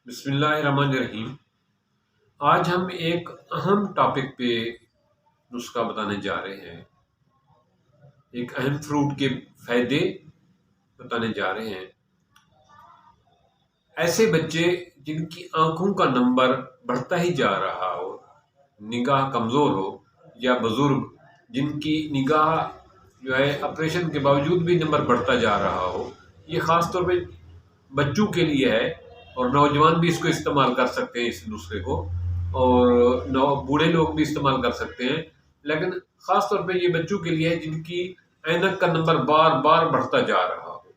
बिस्मिल्लाहिर्रहमानिर्रहीम। आज हम एक अहम टॉपिक पे नुस्खा बताने जा रहे हैं। एक अहम फ्रूट के फायदे बताने जा रहे हैं। ऐसे बच्चे जिनकी आंखों का नंबर बढ़ता ही जा रहा हो, निगाह कमज़ोर हो, या बुज़ुर्ग जिनकी निगाह जो है ऑपरेशन के बावजूद भी नंबर बढ़ता जा रहा हो, ये ख़ास तौर पे बच्चों के लिए है। और नौजवान भी इसको इस्तेमाल कर सकते हैं इस नुस्खे को, और बूढ़े लोग भी इस्तेमाल कर सकते हैं। लेकिन ख़ास तौर पे ये बच्चों के लिए है जिनकी ऐनक का नंबर बार बार बढ़ता जा रहा हो।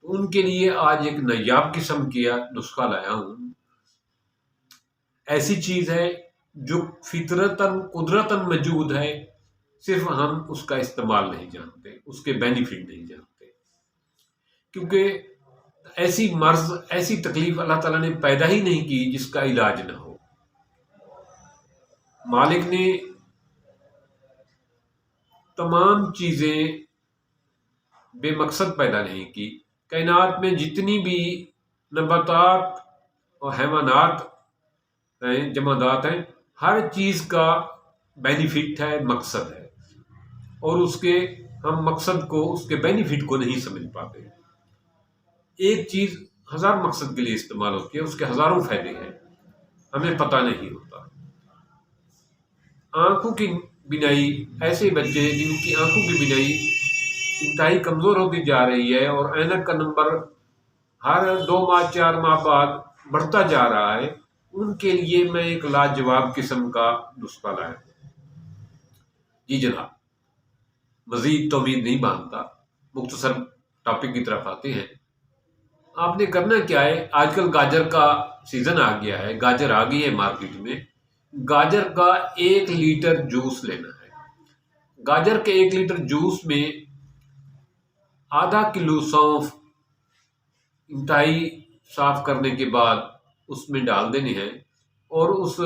तो उनके लिए आज एक नायाब किस्म का नुस्खा लाया हूँ। ऐसी चीज़ है जो फितरतन कुदरतन मौजूद है, सिर्फ हम उसका इस्तेमाल नहीं जानते, उसके बेनिफिट नहीं जानते। क्योंकि ऐसी मर्ज, ऐसी तकलीफ अल्लाह ताला ने पैदा ही नहीं की जिसका इलाज ना हो। मालिक ने तमाम चीज़ें बेमकसद पैदा नहीं की। कायनात में जितनी भी नबातात और हैवानात हैं, जमादात हैं, हर चीज़ का बेनिफिट है, मकसद है, और उसके हम मकसद को, उसके बेनिफिट को नहीं समझ पाते। एक चीज़ हज़ार मकसद के लिए इस्तेमाल होती है, उसके हज़ारों फायदे हैं, हमें पता नहीं होता। आंखों की बिनाई, ऐसे बच्चे जिनकी आंखों की बिनाई इंतहाई कमज़ोर होती जा रही है और ऐनक का नंबर हर 2 माह 4 माह बाद बढ़ता जा रहा है, उनके लिए मैं एक लाजवाब किस्म का नुस्खा लाया हूं। जी जनाब, मज़ीद तो उम्मीद नहीं मानता, मुख्तसर टॉपिक की तरफ आते हैं। आपने करना क्या है, आजकल गाजर का सीज़न आ गया है, गाजर आ गई है मार्केट में। गाजर का 1 लीटर जूस लेना है। गाजर के 1 लीटर जूस में आधा किलो सौंफ इंतहाई साफ करने के बाद उसमें डाल देने हैं, और उस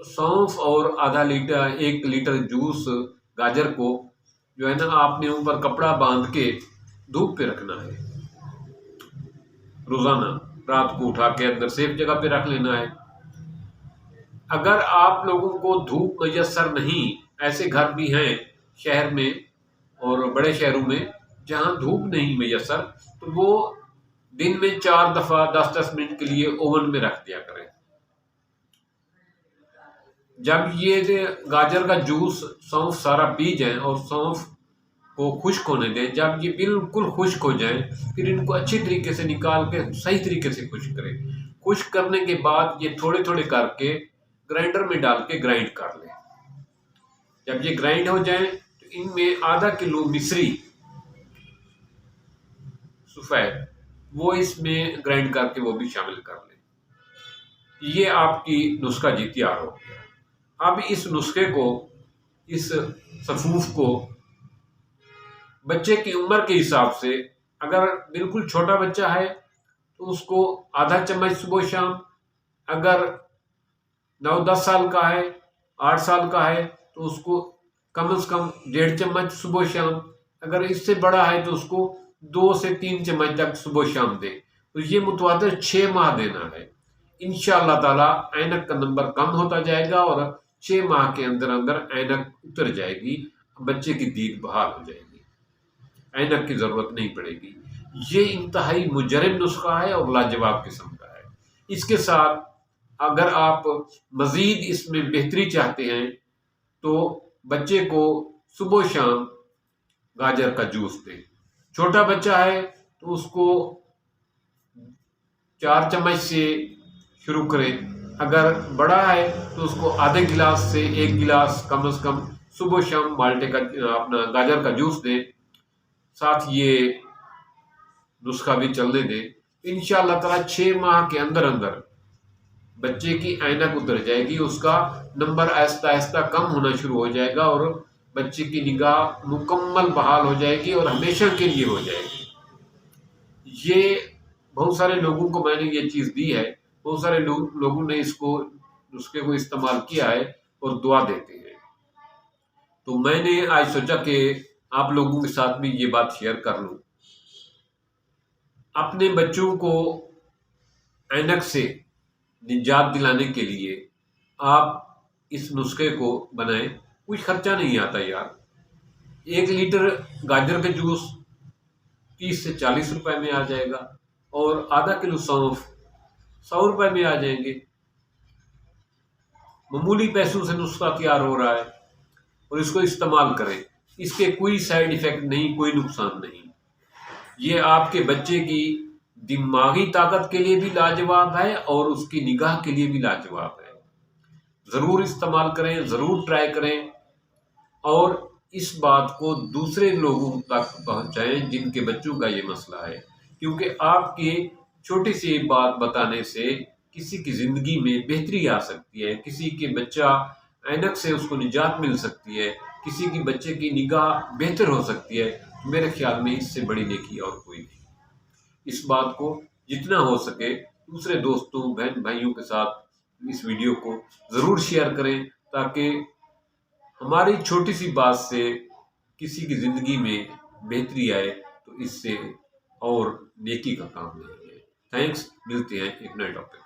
सौंफ और आधा लीटर 1 लीटर जूस गाजर को जो है ना, आपने ऊपर कपड़ा बांध के धूप पे रखना है रोज़ाना। रात को उठा के अंदर सेफ जगह पे रख लेना है। अगर आप लोगों को धूप मयसर नहीं, ऐसे घर भी हैं शहर में और बड़े शहरों में जहां धूप नहीं मयसर, तो वो दिन में 4 दफ़ा 10-10 मिनट के लिए ओवन में रख दिया करें। जब ये गाजर का जूस सौंफ सारा पी जाए और सौंफ को खुश्क होने दें, जब ये बिल्कुल खुश्क हो जाए, फिर इनको अच्छी तरीके से निकाल के सही तरीके से खुश्क करें। खुश्क करने के बाद ये थोड़े थोड़े करके ग्राइंडर में डाल के ग्राइंड कर लें। जब ये ग्राइंड हो जाए तो इनमें आधा किलो मिश्री सफ़ेद, वो इसमें ग्राइंड करके वो भी शामिल कर लें। ये आपकी नुस्खा जी तैयार हो गया। अब इस नुस्खे को, इस सफूफ को बच्चे की उम्र के हिसाब से, अगर बिल्कुल छोटा बच्चा है तो उसको आधा चम्मच सुबह शाम, अगर 9-10 साल का है, 8 साल का है, तो उसको कम से कम 1.5 चम्मच सुबह शाम, अगर इससे बड़ा है तो उसको 2 से 3 चम्मच तक सुबह शाम दें। तो ये मुतवातिर 6 माह देना है। इंशाअल्लाह ताला ऐनक का नंबर कम होता जाएगा और 6 माह के अंदर अंदर ऐनक उतर जाएगी, बच्चे की दीद बहाल हो जाएगी, ऐनक की ज़रूरत नहीं पड़ेगी। ये इंतहाई मुजरब नुस्खा है और लाजवाब किस्म का है। इसके साथ अगर आप मज़ीद इसमें बेहतरी चाहते हैं तो बच्चे को सुबह शाम गाजर का जूस दें। छोटा बच्चा है तो उसको 4 चम्मच से शुरू करें। अगर बड़ा है तो उसको आधे गिलास से 1 गिलास कम से कम सुबह शाम माल्टे का, अपना गाजर का जूस दें। साथ ये नुस्खा भी चलने दें। इंशाअल्लाह ताला 6 माह के अंदर अंदर बच्चे की ऐनक उतर जाएगी, उसका नंबर आहिस्ता आहिस्ता कम होना शुरू हो जाएगा और बच्चे की निगाह मुकम्मल बहाल हो जाएगी और हमेशा के लिए हो जाएगी। ये बहुत सारे लोगों को मैंने ये चीज़ दी है, बहुत सारे लोगों ने इसको, नुस्खे को इस्तेमाल किया है और दुआ देते हैं। तो मैंने आज सोचा कि आप लोगों के साथ भी ये बात शेयर कर लूँ। अपने बच्चों को ऐनक से निजात दिलाने के लिए आप इस नुस्खे को बनाएं। कुछ खर्चा नहीं आता यार। 1 लीटर गाजर का जूस 30 से 40 रुपए में आ जाएगा और आधा किलो सौंफ 100 रुपए में आ जाएंगे। मामूली पैसों से नुस्खा तैयार हो रहा है और इसको इस्तेमाल करें। इसके कोई साइड इफेक्ट नहीं, कोई नुकसान नहीं। ये आपके बच्चे की दिमागी ताकत के लिए भी लाजवाब है और उसकी निगाह के लिए भी लाजवाब है। ज़रूर इस्तेमाल करें, ज़रूर ट्राई करें और इस बात को दूसरे लोगों तक पहुंचाएं जिनके बच्चों का ये मसला है, क्योंकि आपके छोटी सी बात बताने से किसी की ज़िंदगी में बेहतरी आ सकती है, किसी के बच्चा ऐनक से उसको निजात मिल सकती है, किसी की बच्चे की निगाह बेहतर हो सकती है। मेरे ख्याल में इससे बड़ी नेकी और कोई नहीं। इस बात को जितना हो सके दूसरे दोस्तों बहन भाइयों के साथ इस वीडियो को ज़रूर शेयर करें, ताकि हमारी छोटी सी बात से किसी की ज़िंदगी में बेहतरी आए, तो इससे और नेकी का काम नहीं है। थैंक्स, मिलते हैं एक नए टॉपिक।